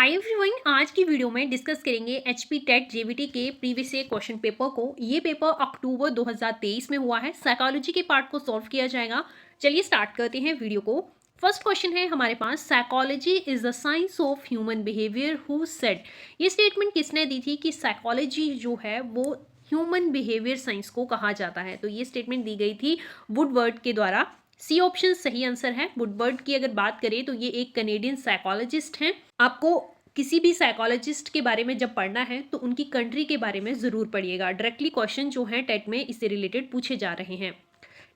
Hi everyone, आज की video में डिस्कस करेंगे एचपी टेट जेवीटी के प्रीवियस ईयर क्वेश्चन पेपर को। ये पेपर अक्टूबर 2023 में हुआ है। साइकोलॉजी के पार्ट को सॉल्व किया जाएगा। चलिए स्टार्ट करते हैं वीडियो को। फर्स्ट क्वेश्चन है हमारे पास, psychology is the science of human behaviour who said. ये स्टेटमेंट किसने दी थी कि साइकोलॉजी जो है वो ह्यूमन बिहेवियर साइंस को कहा जाता है? तो ये स्टेटमेंट दी गई थी वुडवर्ड के द्वारा। सी ऑप्शन सही आंसर है। वुडवर्ड की अगर बात करें तो ये एक कनेडियन साइकोलॉजिस्ट हैं। आपको किसी भी साइकोलॉजिस्ट के बारे में जब पढ़ना है तो उनकी कंट्री के बारे में जरूर पढ़िएगा। डायरेक्टली क्वेश्चन जो है टेट में इससे रिलेटेड पूछे जा रहे हैं।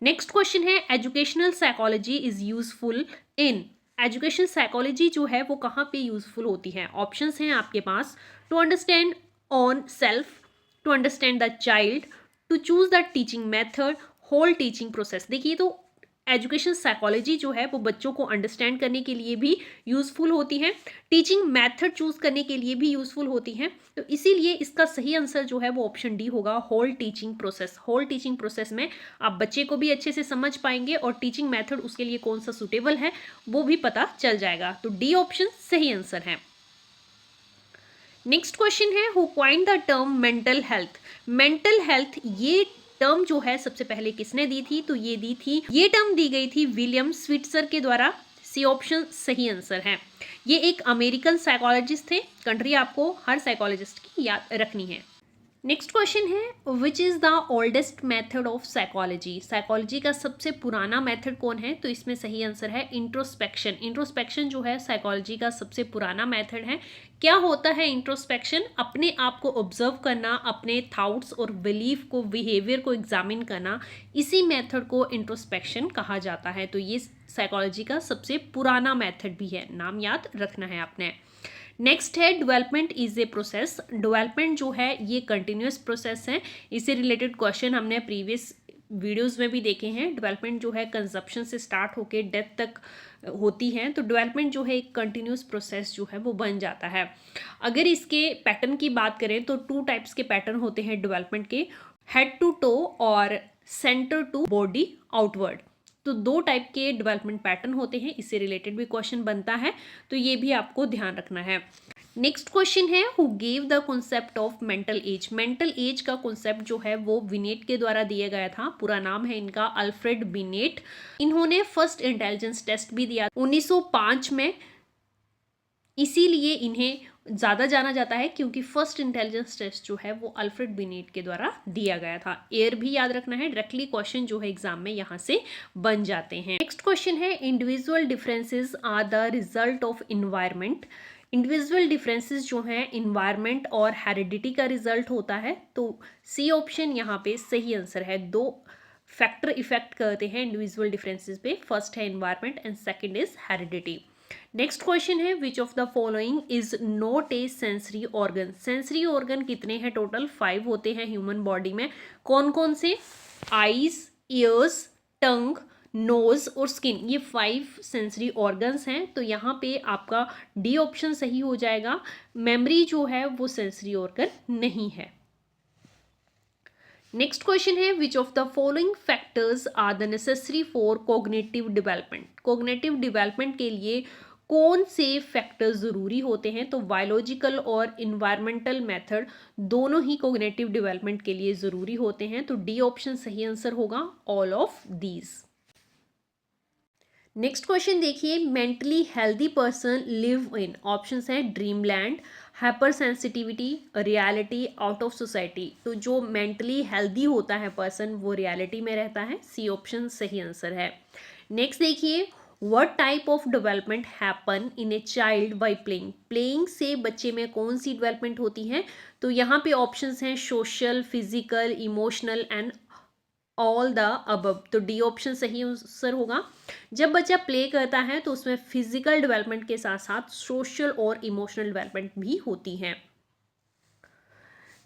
नेक्स्ट क्वेश्चन है, educational psychology is useful in. Education psychology जो है वो कहाँ पे यूजफुल होती है? ऑप्शंस हैं आपके पास, to understand on self, to understand the child, to choose the teaching method, whole teaching process. देखिए, तो एजुकेशन साइकोलॉजी जो है वो बच्चों को अंडरस्टैंड करने के लिए भी यूजफुल होती है, टीचिंग मेथड चूज करने के लिए भी यूजफुल होती है। तो इसीलिए इसका सही आंसर जो है वो ऑप्शन डी होगा, whole teaching process. Whole teaching process में आप बच्चे को भी अच्छे से समझ पाएंगे और टीचिंग मेथड उसके लिए कौन सा सुटेबल है वो भी पता चल जाएगा। तो डी ऑप्शन सही आंसर है। नेक्स्ट क्वेश्चन है, who coined the term mental health. Mental health ये टर्म जो है सबसे पहले किसने दी थी? तो ये टर्म दी गई थी विलियम स्विट्जर के द्वारा। सी ऑप्शन सही आंसर है। ये एक अमेरिकन साइकोलॉजिस्ट थे। कंट्री आपको हर साइकोलॉजिस्ट की याद रखनी है। नेक्स्ट क्वेश्चन है, which is the oldest method of psychology. Psychology का सबसे पुराना मेथड कौन है? तो इसमें सही आंसर है इंट्रोस्पेक्शन। इंट्रोस्पेक्शन जो है साइकोलॉजी का सबसे पुराना मेथड है। क्या होता है इंट्रोस्पेक्शन? अपने आप को ऑब्जर्व करना, अपने थाउट्स और बिलीफ को, बिहेवियर को एग्जामिन करना, इसी मेथड को इंट्रोस्पेक्शन कहा जाता है। तो ये साइकोलॉजी का सबसे पुराना मेथड भी है, नाम याद रखना है आपने। नेक्स्ट है, development is a process. Development जो है ये कंटिन्यूस प्रोसेस है। इससे रिलेटेड क्वेश्चन हमने प्रीवियस वीडियोस में भी देखे हैं। डेवलपमेंट जो है कंजप्शन से स्टार्ट होके डेथ तक होती है। तो डेवलपमेंट जो है एक कंटिन्यूस प्रोसेस जो है वो बन जाता है। अगर इसके पैटर्न की बात करें तो 2 टाइप्स के पैटर्न होते हैं डेवलपमेंट के, हेड टू टो और सेंटर टू बॉडी आउटवर्ड। तो 2 टाइप के डेवलपमेंट पैटर्न होते हैं। इससे रिलेटेड भी क्वेश्चन बनता है, तो ये भी आपको ध्यान रखना है। नेक्स्ट क्वेश्चन है, who gave the concept of mental as. Mental as का कॉन्सेप्ट जो है वो बिनेट के द्वारा दिया गया था। पूरा नाम है इनका अल्फ्रेड बिनेट। इन्होंने फर्स्ट इंटेलिजेंस टेस्ट भी दिया 1905 में। इसीलिए इन्हें ज़्यादा जाना जाता है क्योंकि फर्स्ट इंटेलिजेंस टेस्ट जो है वो अल्फ्रेड बिनेट के द्वारा दिया गया था। ईयर भी याद रखना है, डायरेक्टली क्वेश्चन जो है एग्जाम में यहाँ से बन जाते हैं। नेक्स्ट क्वेश्चन है, individual differences are the result of environment. Individual differences जो हैं इन्वायरमेंट और हेरिडिटी का रिजल्ट होता है। तो सी ऑप्शन यहाँ पे सही आंसर है। 2 फैक्टर इफेक्ट करते हैं इंडिविजुअल डिफरेंसेस पे। फर्स्ट है environment and second is heredity. Next question है, which of the following is not a sensory organ. Sensory organ कितने हैं? टोटल 5 होते हैं ह्यूमन बॉडी में। कौन कौन से? आईज, ईयर्स, टंग, नोज और स्किन। ये 5 सेंसरी ऑर्गन्स हैं। तो यहाँ पे आपका डी ऑप्शन सही हो जाएगा। मेमोरी जो है वो सेंसरी ऑर्गन नहीं है। नेक्स्ट क्वेश्चन है, which of the following factors are the necessary for cognitive development. Cognitive development के लिए कौन से फैक्टर्स ज़रूरी होते हैं? तो बायोलॉजिकल और इन्वायरमेंटल मेथड दोनों ही कोग्निटिव डेवलपमेंट के लिए ज़रूरी होते हैं। तो डी ऑप्शन सही आंसर होगा, all of these. Next question देखिए, mentally healthy person live in. Options हैं dreamland, hyper sensitivity, reality, out of society. तो जो मेंटली हेल्दी होता है पर्सन वो रियलिटी में रहता है। सी ऑप्शन सही आंसर है। नेक्स्ट देखिए, what type of development happen in a child by playing. Playing से बच्चे में कौन सी डेवलपमेंट होती है? तो यहाँ पे ऑप्शंस हैं social, physical, emotional and all the above. तो डी ऑप्शन सही आंसर होगा। जब बच्चा प्ले करता है तो उसमें फिजिकल डेवलपमेंट के साथ साथ सोशल और इमोशनल डेवलपमेंट भी होती है।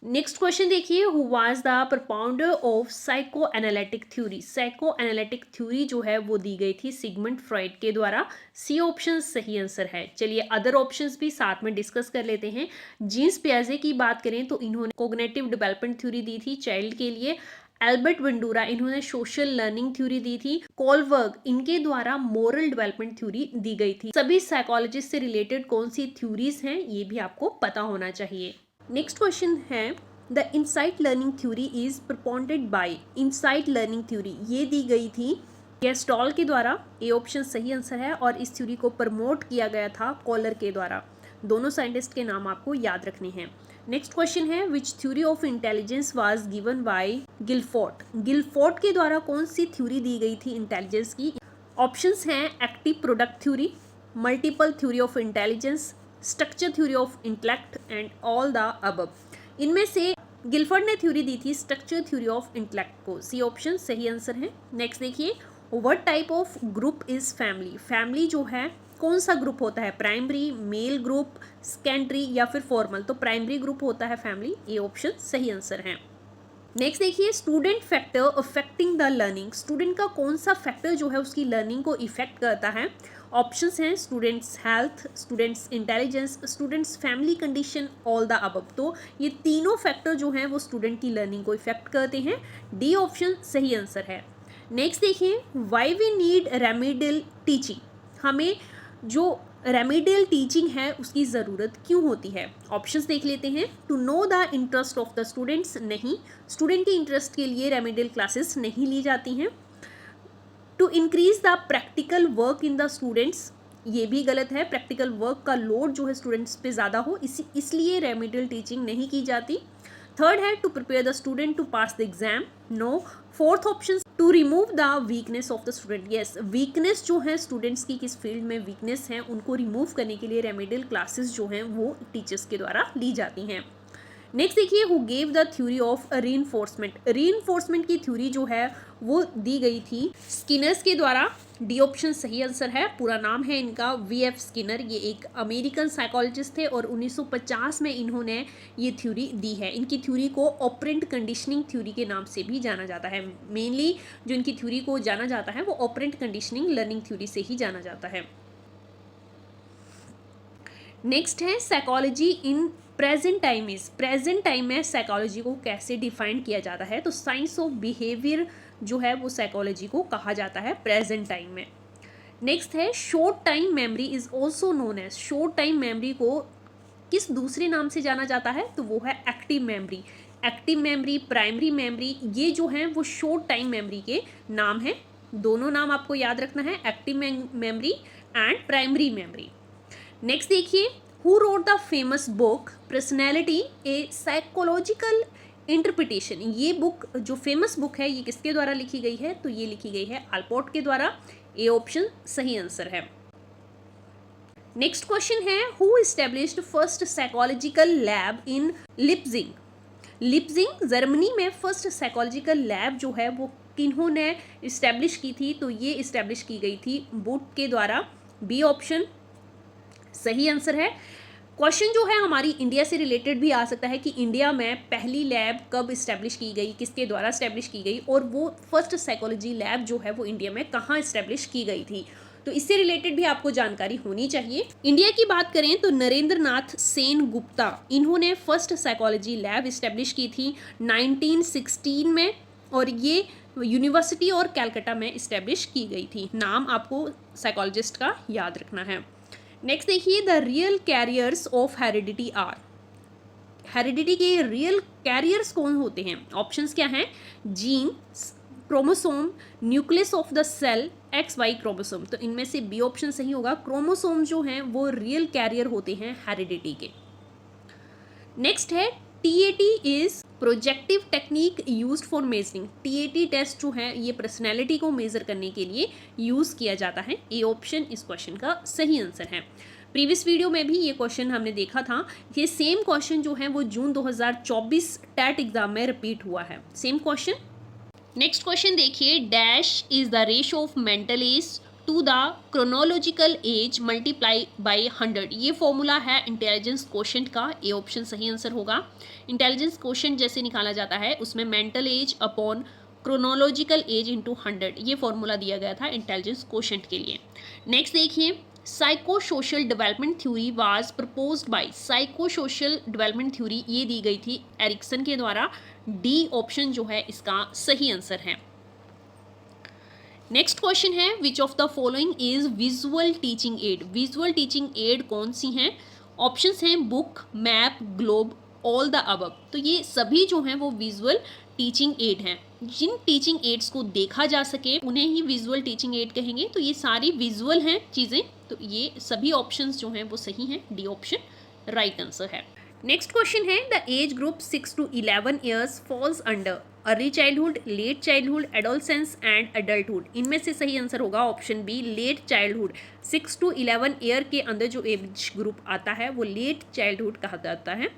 नेक्स्ट क्वेश्चन देखिए, who was the propounder of psycho analytic theory. Psycho analytic theory जो है वो दी गई थी सिगमंड फ्रॉइड के द्वारा। सी ऑप्शन सही आंसर है। चलिए अदर ऑप्शंस भी साथ में डिस्कस कर लेते हैं। जीन्स पियाजे की बात करें तो इन्होंने कोग्निटिव डेवलपमेंट थ्योरी दी थी चाइल्ड के लिए। एल्बर्ट बंडूरा, इन्होंने सोशल लर्निंग थ्योरी दी थी। कोलबर्ग, इनके द्वारा मोरल डेवलपमेंट थ्योरी दी गई थी। सभी साइकोलॉजिस्ट से रिलेटेड कौन सी थ्योरीज हैं ये भी आपको पता होना चाहिए। नेक्स्ट क्वेश्चन है the insight learning theory is propounded by. Insight learning theory ये दी गई थी गेस्टॉल के द्वारा, ए ऑप्शन सही आंसर है, और इस थ्योरी को प्रमोट किया गया था कॉलर के द्वारा। दोनों साइंटिस्ट के नाम आपको याद रखने हैं। नेक्स्ट क्वेश्चन है which theory of intelligence was given by Guilford. Guilford के द्वारा कौन सी थ्योरी दी गई थी इंटेलिजेंस की? ऑप्शंस हैं active product theory, multiple theory of intelligence, structure theory of intellect and all the above. इनमें से गिलफोर्ड ने थ्योरी दी थी स्ट्रक्चर थ्योरी ऑफ इंटेलेक्ट को, सी ऑप्शन सही आंसर है। नेक्स्ट देखिए what type of group is family. Family जो है कौन सा ग्रुप होता है? प्राइमरी, मेल ग्रुप, सेकेंडरी या फिर फॉर्मल? तो प्राइमरी ग्रुप होता है फैमिली, ये ऑप्शन सही आंसर है। नेक्स्ट देखिए student factor affecting the learning. Student का कौन सा फैक्टर जो है उसकी लर्निंग को इफेक्ट करता है? ऑप्शंस हैं students health, students intelligence, students family condition, all the above. तो ये तीनों फैक्टर जो हैं वो स्टूडेंट की लर्निंग को इफेक्ट करते हैं, डी ऑप्शन सही आंसर है। नेक्स्ट देखिए why we need remedial teaching. हमें जो रेमेडियल टीचिंग है उसकी ज़रूरत क्यों होती है? ऑप्शंस देख लेते हैं। To know the interest of the students, नहीं, स्टूडेंट के इंटरेस्ट के लिए रेमेडियल क्लासेस नहीं ली जाती हैं। To increase the practical work in the students, ये भी गलत है, प्रैक्टिकल वर्क का लोड जो है स्टूडेंट्स पे ज़्यादा हो इसलिए रेमेडियल टीचिंग नहीं की जाती। थर्ड है to prepare the student to pass the exam, no. Fourth option to remove the weakness of the student, yes, weakness जो है स्टूडेंट्स की किस फील्ड में वीकनेस है उनको रिमूव करने के लिए रेमेडियल क्लासेस जो हैं वो टीचर्स के द्वारा ली जाती हैं। नेक्स्ट देखिए who gave the theory of reinforcement. Reinforcement की थ्योरी जो है वो दी गई थी स्किनर्स के द्वारा, डी ऑप्शन सही आंसर है। पूरा नाम है इनका वी.एफ. स्किनर, ये एक अमेरिकन साइकोलॉजिस्ट थे और 1950 में इन्होंने ये थ्योरी दी है। इनकी थ्योरी को ऑपरेंट कंडीशनिंग थ्योरी के नाम से भी जाना जाता है। मेनली जो इनकी थ्योरी को जाना जाता है वो ऑपरेंट कंडीशनिंग लर्निंग थ्योरी से ही जाना जाता है। नेक्स्ट है psychology in present time is. Present time में साइकोलॉजी को कैसे डिफाइन किया जाता है? तो साइंस ऑफ बिहेवियर जो है वो साइकोलॉजी को कहा जाता है प्रेजेंट टाइम में। नेक्स्ट है short time memory is also known as. Short time memory को किस दूसरे नाम से जाना जाता है? तो वो है active memory. Active memory, primary memory, ये जो हैं वो शॉर्ट टाइम मेमोरी के नाम हैं। दोनों नाम आपको याद रखना है, active memory and primary memory. Next देखिए who wrote the famous book personality a psychological interpretation. ये बुक जो फेमस बुक है ये किसके द्वारा लिखी गई है? तो ये लिखी गई है आलपोर्ट के द्वारा, ए ऑप्शन सही आंसर है। नेक्स्ट क्वेश्चन है who established first psychological lab in Leipzig. Leipzig Germany में फर्स्ट साइकोलॉजिकल लैब जो है वो किन्होंने इस्टेब्लिश की थी? तो ये इस्टेब्लिश की गई थी बूट के द्वारा, बी ऑप्शन सही आंसर है। क्वेश्चन जो है हमारी इंडिया से रिलेटेड भी आ सकता है कि इंडिया में पहली लैब कब इस्टेब्लिश की गई, किसके द्वारा इस्टेब्लिश की गई, और वो फर्स्ट साइकोलॉजी लैब जो है वो इंडिया में कहाँ इस्टेब्लिश की गई थी। तो इससे रिलेटेड भी आपको जानकारी होनी चाहिए। इंडिया की बात करें तो नरेंद्र नाथ सेन गुप्ता, इन्होंने फर्स्ट साइकोलॉजी लैब इस्टेब्लिश की थी 1916 में, और ये यूनिवर्सिटी और कैलकाटा में इस्टेब्लिश की गई थी। नाम आपको साइकोलॉजिस्ट का याद रखना है। नेक्स्ट देखिए the real carriers of heredity are. Heredity के रियल कैरियर्स कौन होते हैं? ऑप्शंस क्या हैं? Gene, chromosome, nucleus of the cell, XY chromosome. तो इनमें से बी ऑप्शन सही होगा। क्रोमोसोम जो हैं वो रियल कैरियर होते हैं हेरिडिटी के। नेक्स्ट है TAT is projective technique used for measuring. TAT test जो है ये पर्सनैलिटी को मेजर करने के लिए यूज़ किया जाता है, ए ऑप्शन इस क्वेश्चन का सही आंसर है। प्रीवियस वीडियो में भी ये क्वेश्चन हमने देखा था। ये सेम क्वेश्चन जो है वो जून 2024 टैट एग्जाम में रिपीट हुआ है, सेम क्वेश्चन। नेक्स्ट क्वेश्चन देखिए dash is the ratio of mental age to the chronological age multiply by 100। ये फॉर्मूला है इंटेलिजेंस क्वोशेंट का, ए ऑप्शन सही आंसर होगा। इंटेलिजेंस क्वोशेंट जैसे निकाला जाता है उसमें mental age upon chronological age into 100 ये फॉर्मूला दिया गया था इंटेलिजेंस क्वोशेंट के लिए। नेक्स्ट देखिए psycho social development theory was proposed by, psycho social development theory ये दी गई थी एरिक्सन के द्वारा। डी ऑप्शन जो है इसका सही आंसर है। नेक्स्ट क्वेश्चन है which of the following is visual teaching add, visual teaching add कौन सी हैं? ऑप्शंस हैं book, map, globe, all the above. तो ये सभी जो हैं वो विजुअल टीचिंग एड हैं। जिन टीचिंग एड्स को देखा जा सके उन्हें ही विजुअल टीचिंग एड कहेंगे। तो ये सारी विजुअल हैं चीज़ें, तो ये सभी ऑप्शंस जो हैं वो सही हैं। डी ऑप्शन राइट आंसर है। नेक्स्ट क्वेश्चन है the age group 6 to 11 years falls under early childhood, late childhood, adolescence and adulthood. इनमें से सही आंसर होगा option B late childhood. 6 to 11 year के अंदर जो एज ग्रुप आता है वो लेट चाइल्डहुड कहा जाता है।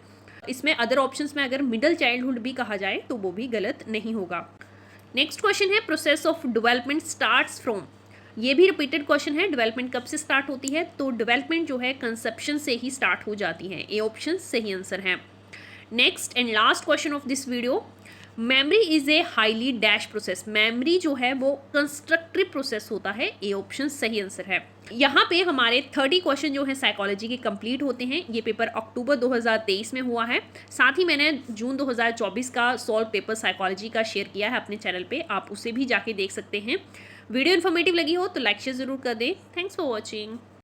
इसमें अदर ऑप्शंस में अगर मिडल चाइल्डहुड भी कहा जाए तो वो भी गलत नहीं होगा। नेक्स्ट क्वेश्चन है process of development starts from, ये भी रिपीटेड क्वेश्चन है। डेवलपमेंट कब से स्टार्ट होती है? तो डेवलपमेंट जो है कंसेप्शन से ही स्टार्ट हो जाती है। ए ऑप्शन सही आंसर है। Next and last question of this video, memory is a highly dash process, memory जो है वो कंस्ट्रक्टिव प्रोसेस होता है। ए ऑप्शन सही आंसर है। यहाँ पे हमारे 30 क्वेश्चन जो है साइकोलॉजी के कंप्लीट होते हैं। ये पेपर अक्टूबर 2023 में हुआ है। साथ ही मैंने जून 2024 का सॉल्व पेपर साइकोलॉजी का शेयर किया है अपने चैनल पे, आप उसे भी जाके देख सकते हैं। वीडियो इन्फॉर्मेटिव लगी हो तो लाइक शेयर जरूर कर दें। Thanks for watching.